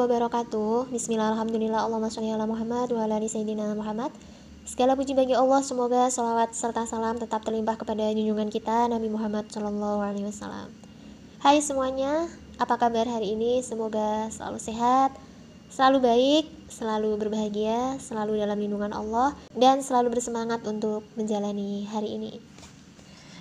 wabarakatuh. Bismillah, alhamdulillah, Allahumma sholli ala Muhammad wa ala ali sayyidina Muhammad. Segala puji bagi Allah, semoga salawat serta salam tetap terlimpah kepada junjungan kita Nabi Muhammad SAW. Hai semuanya, apa kabar hari ini? Semoga selalu sehat, selalu baik, selalu berbahagia, selalu dalam lindungan Allah, dan selalu bersemangat untuk menjalani hari ini.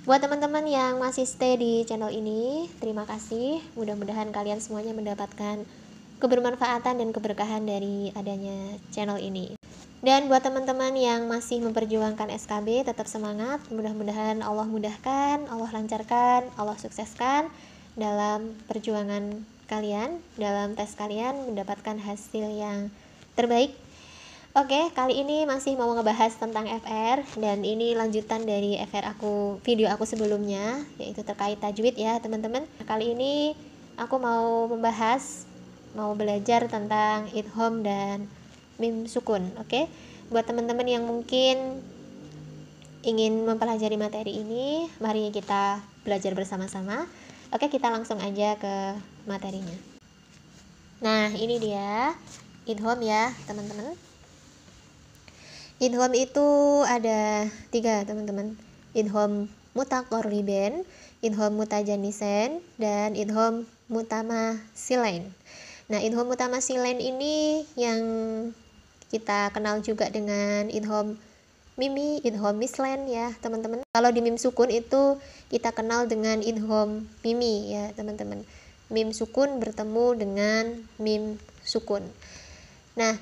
Buat teman-teman yang masih stay di channel ini, terima kasih. Mudah-mudahan kalian semuanya mendapatkan kebermanfaatan dan keberkahan dari adanya channel ini. Dan buat teman-teman yang masih memperjuangkan SKB, tetap semangat. Mudah-mudahan Allah mudahkan, Allah lancarkan, Allah sukseskan dalam perjuangan kalian, dalam tes kalian mendapatkan hasil yang terbaik. Oke, kali ini masih mau ngebahas tentang FR, dan ini lanjutan dari FR aku, video aku sebelumnya, yaitu terkait tajwid ya teman-teman. Kali ini aku mau belajar tentang idgham dan mim sukun. Oke, buat teman-teman yang mungkin ingin mempelajari materi ini, mari kita belajar bersama-sama. Oke, kita langsung aja ke materinya. Nah, ini dia idgham ya teman-teman. Idgham itu ada 3 teman-teman. Idgham mutaqarriban, idgham mutajannisen, dan idgham mutamasilain. Nah, idgham mutamasilain ini yang kita kenal juga dengan idgham mimi, idgham mislain ya teman-teman. Kalau di mim sukun itu kita kenal dengan idgham mimi ya teman-teman. Mim sukun bertemu dengan mim sukun. Nah,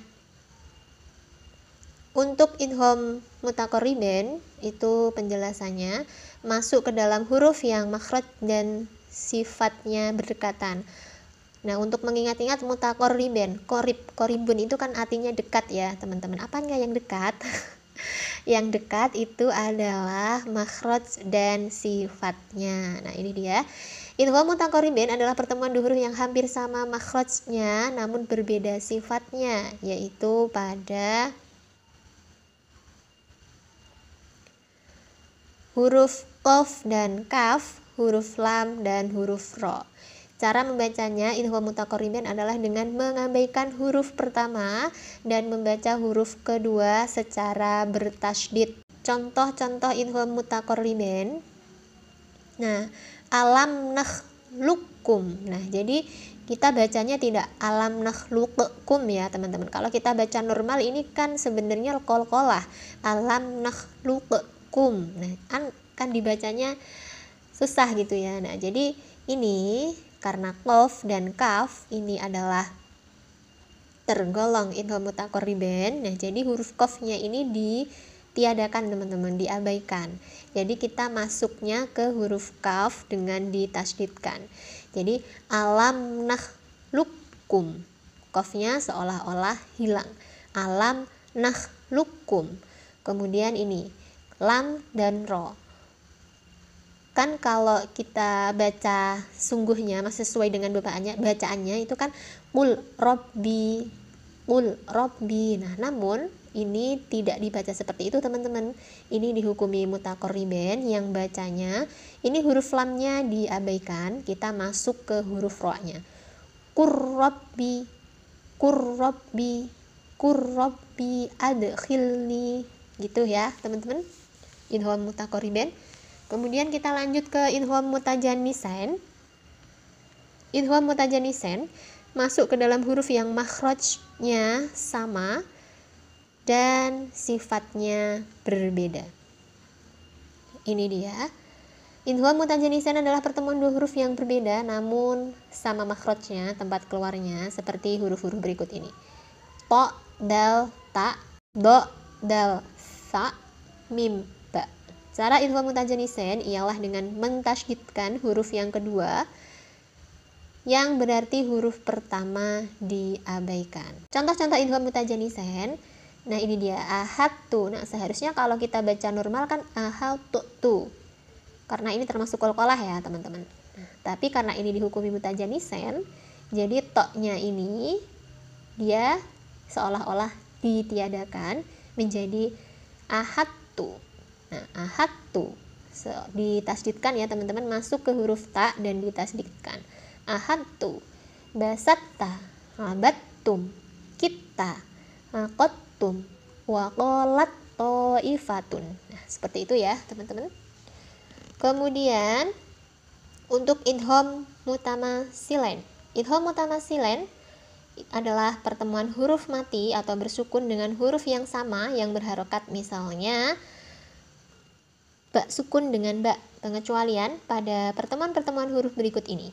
untuk idgham mutaqarriban itu penjelasannya masuk ke dalam huruf yang makhraj dan sifatnya berdekatan. Nah, untuk mengingat-ingat mutaqarriban, qoribun itu kan artinya dekat ya teman-teman. Apanya yang dekat? Yang dekat itu adalah makhraj dan sifatnya. Nah, ini dia. Idgham mutaqarriban adalah pertemuan huruf yang hampir sama makhrajnya namun berbeda sifatnya, yaitu pada huruf qaf dan kaf, huruf lam dan huruf ro. Cara membacanya idgham mutaqarriban adalah dengan mengabaikan huruf pertama dan membaca huruf kedua secara bertasydid. Contoh-contoh idgham mutaqarriban. Nah, alam nakhluqukum. Nah, jadi kita bacanya tidak alam nakhluqukum ya teman-teman. Kalau kita baca normal ini kan sebenarnya qalqalah. Alam nakhluqukum. Nah, kan dibacanya susah gitu ya. Nah, jadi ini karena qaf dan kaf ini adalah tergolong idgham mutaqarriban. Nah, jadi huruf qafnya ini ditiadakan teman-teman, diabaikan. Jadi kita masuknya ke huruf kaf dengan ditasydidkan. Jadi alam nakhluqukum. Qafnya seolah-olah hilang. Alam nakhluqukum. Kemudian ini lam dan ro. Kan kalau kita baca sungguhnya sesuai dengan bacaannya itu kan qul rabbi. Nah, namun ini tidak dibaca seperti itu teman-teman. Ini dihukumi mutaqarriban yang bacanya ini huruf lamnya diabaikan, kita masuk ke huruf ro-nya. Qurrabbi adkhilni, gitu ya teman-teman. Idgham mutaqarriban. Kemudian kita lanjut ke idgham mutajannisen. Idgham mutajannisen masuk ke dalam huruf yang makhrajnya sama dan sifatnya berbeda. Ini dia. Idgham mutajannisen adalah pertemuan 2 huruf yang berbeda namun sama makhrajnya, tempat keluarnya, seperti huruf-huruf berikut ini. To, dal, ta, do, dal, sa, mim, ba. Cara idgham mutajannisen ialah dengan mentasydidkan huruf yang kedua yang berarti huruf pertama diabaikan. Contoh-contoh idgham mutajannisen. Nah, ini dia ahadtu. Nah, seharusnya kalau kita baca normal kan ahadtu. Karena ini termasuk qalqalah ya, teman-teman. Nah, tapi karena ini dihukumi mutajannisen, jadi to-nya ini dia seolah-olah ditiadakan menjadi ahadtu. Nah, ahadtu ditasydidkan ya teman-teman, masuk ke huruf ta dan ditasydidkan. Ahadtu basatta, kita, qattum, wa qalat ta'ifatun. Nah, seperti itu ya, teman-teman. Kemudian untuk idgham mutamasilain. Idgham mutamasilain adalah pertemuan huruf mati atau bersukun dengan huruf yang sama yang berharokat, misalnya ba sukun dengan ba. Pengecualian pada pertemuan-pertemuan huruf berikut ini: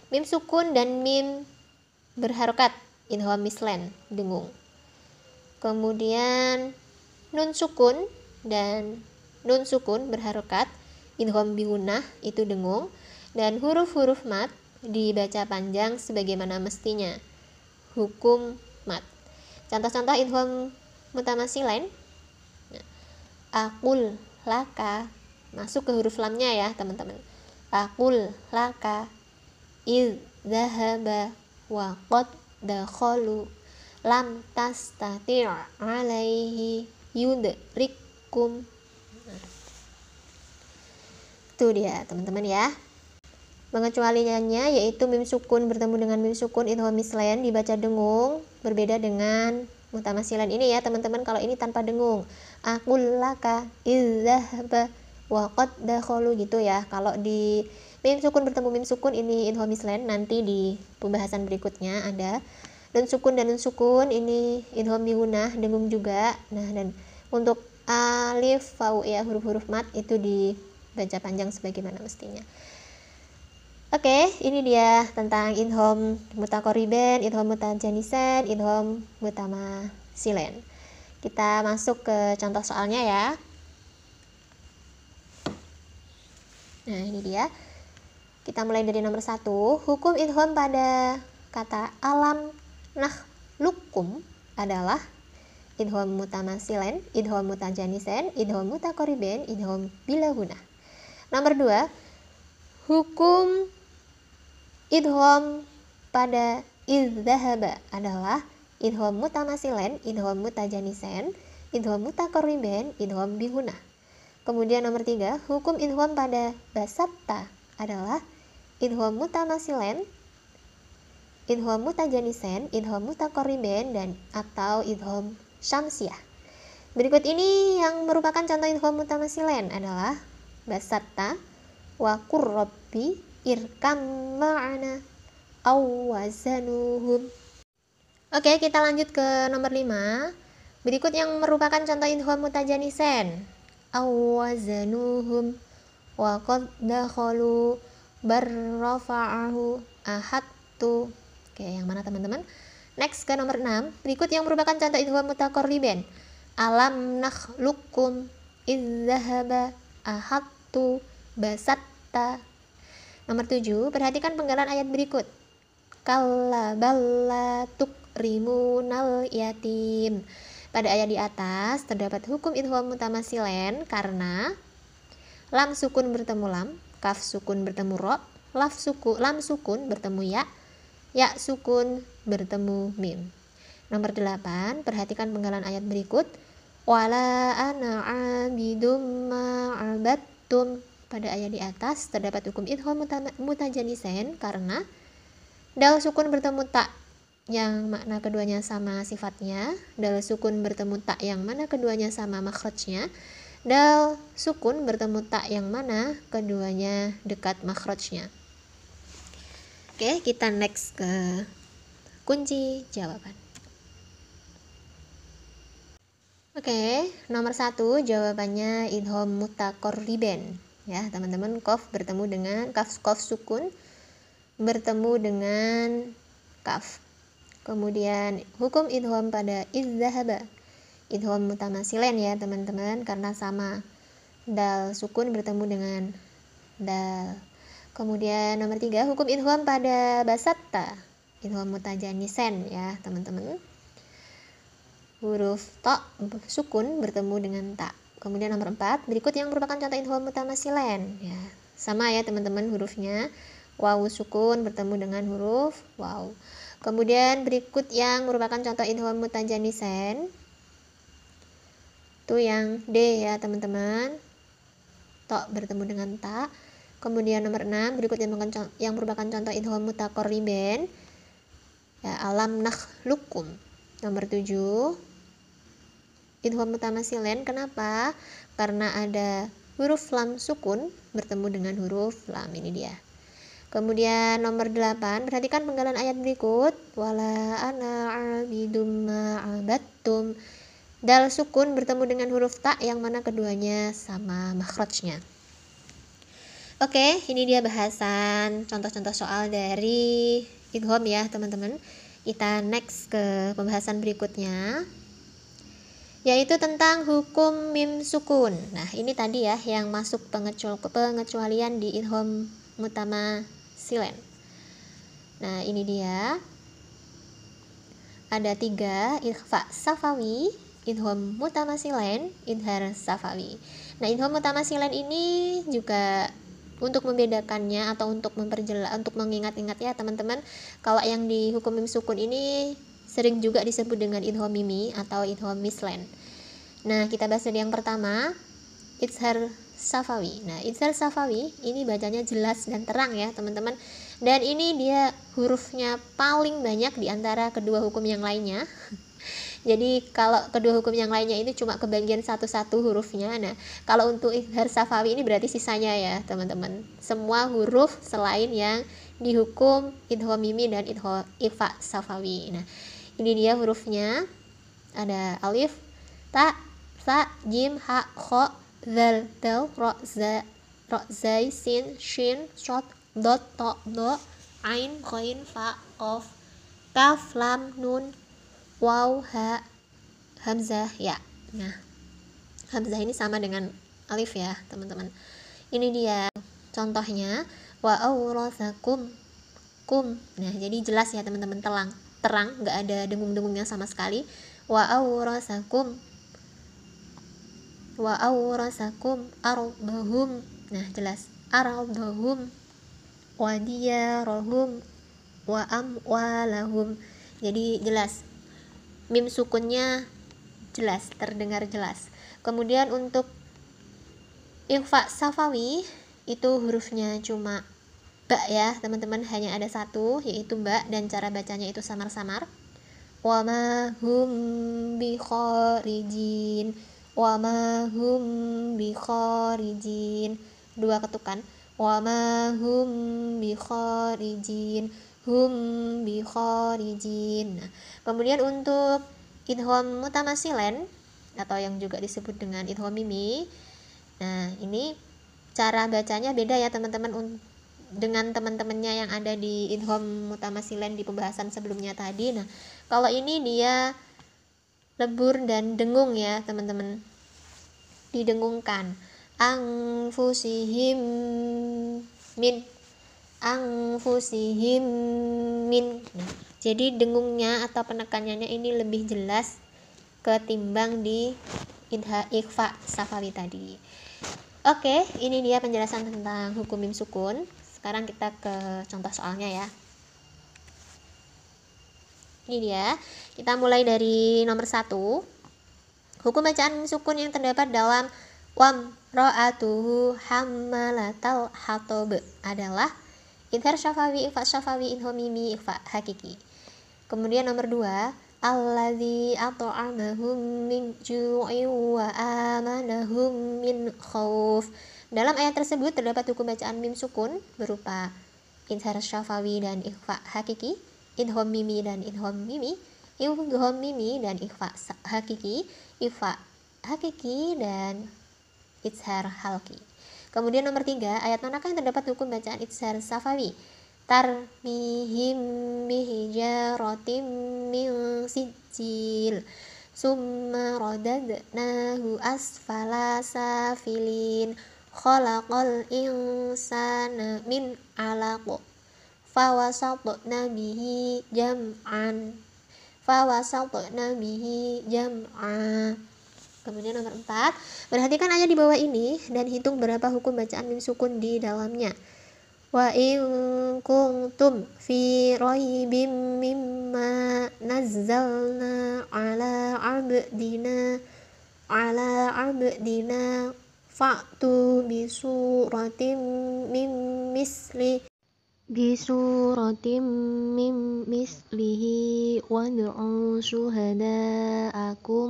mim sukun dan mim berharokat, idgham mislain, dengung. Kemudian nun sukun dan nun sukun berharokat, idgham bigunah, itu dengung. Dan huruf-huruf mat dibaca panjang sebagaimana mestinya, hukum mat. Contoh-contoh idgham mutamasilain: aqul laka, masuk ke huruf lamnya ya teman-teman. Aqul laka id dhahaba wa qad dakhalu lam tastati' alaihi yudrikum. Itu dia teman-teman ya. Pengecualiannya yaitu mim sukun bertemu dengan mim sukun idgham mislain dibaca dengung, berbeda dengan mutamasilain ini ya teman-teman. Kalau ini tanpa dengung, aqul laka id dhahaba wa qad dakhalu gitu ya. Kalau di mim sukun bertemu mim sukun ini idgham mislain, nanti di pembahasan berikutnya ada. Nun sukun dan nun sukun ini idgham bigunah, dengung juga. Nah, dan untuk alif, fau ya, huruf-huruf mat itu dibaca panjang sebagaimana mestinya. Oke, ini dia tentang idgham mutaqariban, idgham mutajanisen, idgham mutamasilain. Kita masuk ke contoh soalnya ya. Nah, ini dia. Kita mulai dari nomor 1. Hukum idgham pada kata alam nakhluqkum adalah idgham mutamasilain, idgham mutajanisen, idgham mutaqariban, idgham bila gunah. Nomor 2. Hukum idgham pada idzahaba adalah idgham mutamasilain, idgham mutajanisen, idgham mutaqariban, idgham bigunah. Kemudian nomor 3, hukum idgham pada basatta adalah idgham mutamasilain, idgham mutajanisen, idgham mutaqariban, dan atau idgham syamsiyah. Berikut ini yang merupakan contoh idgham mutamasilain adalah basatta wa qur rabbi irkam ma'ana awazanuhum. Oke, kita lanjut ke nomor 5. Berikut yang merupakan contoh idgham mutajanisen: awazanuhum wa qad dakhalu barrafa'ahu ahadtu. Oke, yang mana teman-teman? Next ke nomor 6. Berikut yang merupakan contoh idgham mutaqariban: alam nakhluqkum idzahaba ahadtu basatta. Nomor 7, perhatikan penggalan ayat berikut. Kalla balla tukrimunal yatim. Pada ayat di atas terdapat hukum idgham mutamasilain karena lam sukun bertemu lam, kaf sukun bertemu ro, lam sukun bertemu ya sukun bertemu mim. Nomor 8, perhatikan penggalan ayat berikut. Wala ana abidum ma'abattum. Pada ayat di atas terdapat hukum idgham mutajanisen karena dal sukun bertemu tak yang makna keduanya sama sifatnya, dal sukun bertemu tak yang mana keduanya sama makhrajnya, dal sukun bertemu tak yang mana keduanya dekat makhrajnya. Oke, kita next ke kunci jawaban. Oke, nomor 1 jawabannya idgham mutaqarriban. Ya teman-teman, qaf bertemu dengan qaf sukun bertemu dengan kaf. Kemudian hukum idgham pada idzahaba, idgham mutamasilain ya teman-teman, karena sama, dal sukun bertemu dengan dal. Kemudian nomor 3, hukum idgham pada basatta, idgham mutajanisen ya teman-teman, huruf ta sukun bertemu dengan ta. Kemudian nomor 4, berikut yang merupakan contoh idgham mutamasilain ya. Sama ya teman-teman hurufnya. Waw sukun bertemu dengan huruf waw. Kemudian berikut yang merupakan contoh idgham mutajanisen. Itu yang D ya teman-teman. Ta bertemu dengan ta. Kemudian nomor 6, berikut yang merupakan contoh idgham mutaqarriban Ya, alam nakhlukum. Nomor 7, idgham mutamasilen. Kenapa? Karena ada huruf lam sukun bertemu dengan huruf lam, ini dia. Kemudian nomor 8, perhatikan penggalan ayat berikut. Wala ana abidum ma'abattum. Dal sukun bertemu dengan huruf ta yang mana keduanya sama makhrajnya. Oke, ini dia bahasan contoh-contoh soal dari idgham ya teman-teman. Kita next ke pembahasan berikutnya, yaitu tentang hukum mim sukun. Nah, ini tadi ya yang masuk pengecualian di idgham mutamasilen. Nah, ini dia. Ada 3, ikhfa safawi, idgham mutamasilen, idhar safawi. Nah, idgham mutamasilen ini juga untuk membedakannya atau untuk memperjelas, untuk mengingat-ingat ya teman-teman, kalau yang di hukum mim sukun ini sering juga disebut dengan idgham mimi atau idgham mislen. Nah, kita bahas dari yang pertama, idhar safawi. Nah, idhar safawi ini bacanya jelas dan terang ya teman-teman, dan ini dia hurufnya paling banyak di antara kedua hukum yang lainnya. Jadi kalau kedua hukum yang lainnya ini cuma kebagian satu-satu hurufnya. Nah, kalau untuk idhar safawi ini berarti sisanya ya teman-teman, semua huruf selain yang dihukum idgham mimi dan ikhfa safawi. Nah, ini dia hurufnya. Ada alif, ta, sa, jim, ha, kho, zal, dal, ro, zai, sin, shin, shot, dot, to, do, ain, ghain, fa, qaf, kaf, lam, nun, waw, ha, hamzah, ya. Nah, hamzah ini sama dengan alif ya teman-teman. Ini dia contohnya, wa awrathakum, kum. Nah, jadi jelas ya teman-teman, terang, nggak ada dengung-dengungnya sama sekali. Wa awrathakum ardahum. Nah, jelas, ardahum wa diyarahum wa amwalahum. Jadi jelas, mim sukunnya jelas, terdengar jelas. Kemudian untuk ikhfa safawi itu hurufnya cuma ba ya teman-teman, hanya ada satu yaitu ba, dan cara bacanya itu samar-samar. Wa ma hum bi kharijin, wa ma hum bi kharijin, 2 ketukan. Wa ma hum bi kharijin, hum bi kharijin. Nah, kemudian untuk idgham mutamasilen atau yang juga disebut dengan idgham mimi. Nah, ini cara bacanya beda ya teman-teman dengan teman-temannya yang ada di idgham mutamasilen di pembahasan sebelumnya tadi. Nah, kalau ini dia lebur dan dengung ya teman-teman, didengungkan. Anfusihim min, anfusihim min. Nah, jadi dengungnya atau penekanannya ini lebih jelas ketimbang di ikhfa safawi tadi. Oke, ini dia penjelasan tentang hukum mim sukun. Sekarang kita ke contoh soalnya ya. Ini dia, kita mulai dari nomor 1. Hukum bacaan mim sukun yang terdapat dalam wam ra'atuhu hammalatal hatab adalah idhar syafawi, ikhfa syafawi, idgham mimi, ikhfa hakiki. Kemudian nomor 2, alladzi at'amahum min ju'in wa amanahum min khauf. Dalam ayat tersebut terdapat hukum bacaan mim sukun berupa idhar syafawi dan ikhfa hakiki, idgham mimi dan idgham mimi, idgham mimi dan ikhfa hakiki, ikhfa hakiki dan idhar halki. Kemudian nomor 3, ayat manakah yang terdapat hukum bacaan idhar safawi? Tarmihim bihijaratim min sijil summa radadnahu asfala safilin khalaqal insana min alaq fawasatna bihi jam'a. Kemudian nomor 4, perhatikan ayat di bawah ini dan hitung berapa hukum bacaan mim sukun di dalamnya. Wa in kuntum fi raibim mimma nazzalna ala abdina fa'tu bi suratim min misli Bisuratim mim mislihi wad'u syuhada'akum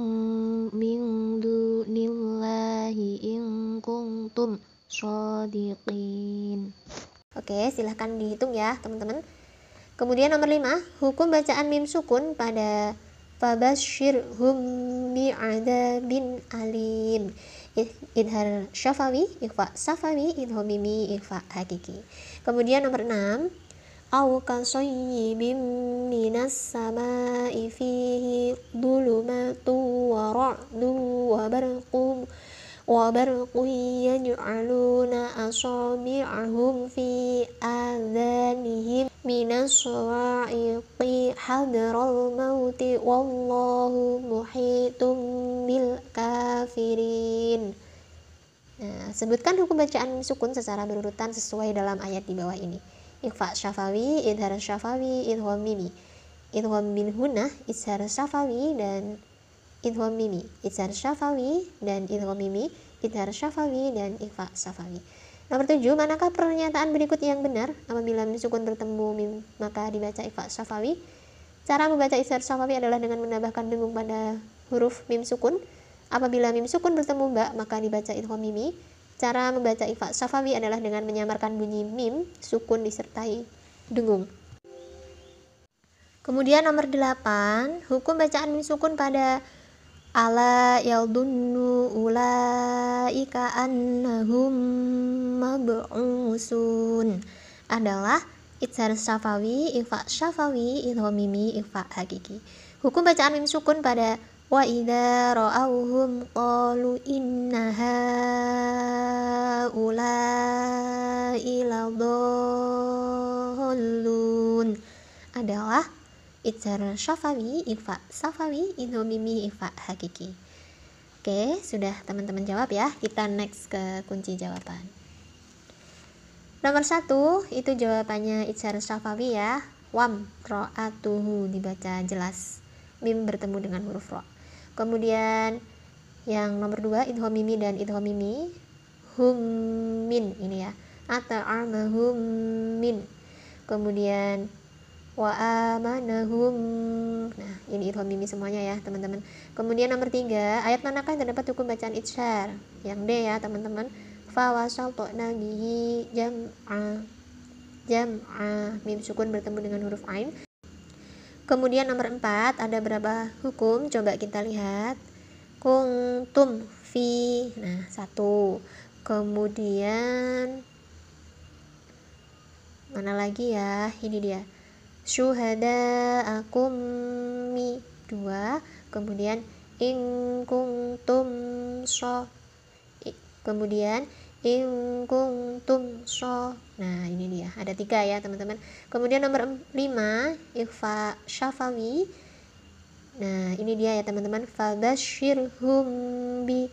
min dunillahi in kuntum shadiqin. Oke, silahkan dihitung ya teman-teman. Kemudian nomor 5, hukum bacaan mim sukun pada fabashshirhum bi'adzabin alim. Idhar syafawi, ikhfa safawi, idhar mimi, ikhfa hakiki. Kemudian nomor 6, au kasayyibim minas sama'i fihi dhulumatu wa ra'du wa barqum yaj'aluna asabi'ahum fi adhanihim minas sawa'iqi hadral mauti wallahu muhitum bil kafirin. Nah, sebutkan hukum bacaan sukun secara berurutan sesuai dalam ayat di bawah ini. Ikhfa syafawi, idhar syafawi, idgham mimi. Idgham min hunah, izhar syafawi dan idgham mimi. Izhar syafawi dan idgham mimi, idhar syafawi dan ikhfa syafawi. Nomor 7, manakah pernyataan berikut yang benar? Apabila mim sukun bertemu mim, maka dibaca ikhfa syafawi. Cara membaca izhar syafawi adalah dengan menambahkan dengung pada huruf mim sukun. Apabila mim sukun bertemu ba, maka dibaca idgham mimi. Cara membaca ikhfa syafawi adalah dengan menyamarkan bunyi mim sukun disertai dengung. Kemudian nomor 8, hukum bacaan mim sukun pada ala yaldunnu ulaika annahum mab'usun adalah izhar syafawi, ikhfa syafawi, idgham mimi, ikhfa hakiki. Hukum bacaan mim sukun pada wa idza ra'awhum qalu inna haula'i ladallun adalah izhar syafawi, ikhfa syafawi, idgham mimi, ikhfa hakiki. Oke, sudah teman-teman jawab ya. Kita next ke kunci jawaban. Nomor 1 itu jawabannya izhar syafawi ya. Wam ra'atuhu dibaca jelas. Mim bertemu dengan huruf ra. Kemudian yang nomor 2 idgham mimi dan idgham mimi. Hum min ini ya. Ata'amahum min. Kemudian wa amanahum. Nah, ini idgham mimi semuanya ya, teman-teman. Kemudian nomor 3, ayat manakah yang terdapat hukum bacaan izhar? Yang D ya, teman-teman. Fa wasaltna bihi jam'a. Mim sukun bertemu dengan huruf ain. Kemudian nomor 4, ada berapa hukum? Coba kita lihat. Kuntum fi. Nah, 1. Kemudian mana lagi ya? Ini dia. Syuhada'akum mi 2. Kemudian in kuntum kemudian in kuntum nah ini dia, ada 3 ya teman-teman. Kemudian nomor 5 ikhfa syafawi. Nah ini dia ya teman-teman, fabashshirhum bi,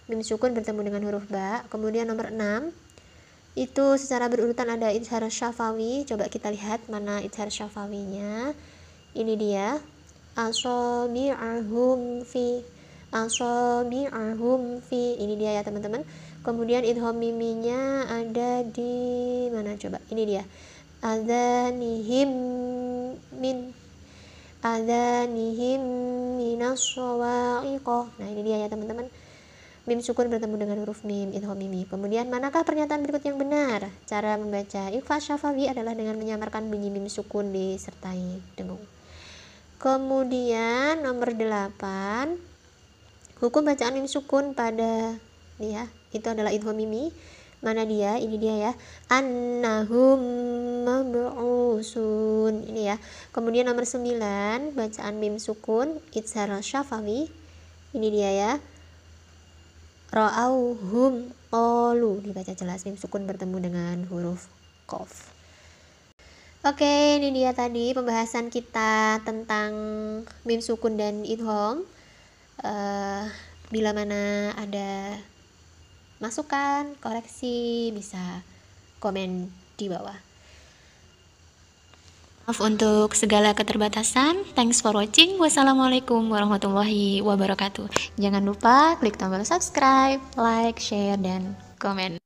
mim sukun bertemu dengan huruf ba. Kemudian nomor 6 itu secara berurutan ada izhar syafawi. Coba kita lihat mana izhar syafawinya. Ini dia, asabi'ahum fi. Ini dia ya teman-teman. Kemudian idgham miminya ada di mana coba? Ini dia, adzanihim minas sawa'iqah. Nah ini dia ya teman-teman, mim sukun bertemu dengan huruf mim, idgham mimi. Kemudian manakah pernyataan berikut yang benar? Cara membaca ikhfa syafawi adalah dengan menyamarkan bunyi mim sukun disertai dengung. Kemudian nomor 8, hukum bacaan mim sukun pada dia itu adalah idgham mimi. Mana dia? Ini dia ya, annahum mab'usun. Ini ya. Kemudian nomor 9, bacaan mim sukun izhar syafawi. Ini dia ya, ra'auhum qalu, dibaca jelas, mim sukun bertemu dengan huruf qaf. Oke, ini dia tadi pembahasan kita tentang mim sukun dan idgham. Bila mana ada masukan, koreksi, bisa komen di bawah. Maaf untuk segala keterbatasan. Thanks for watching. Wassalamualaikum warahmatullahi wabarakatuh. Jangan lupa klik tombol subscribe, like, share, dan komen.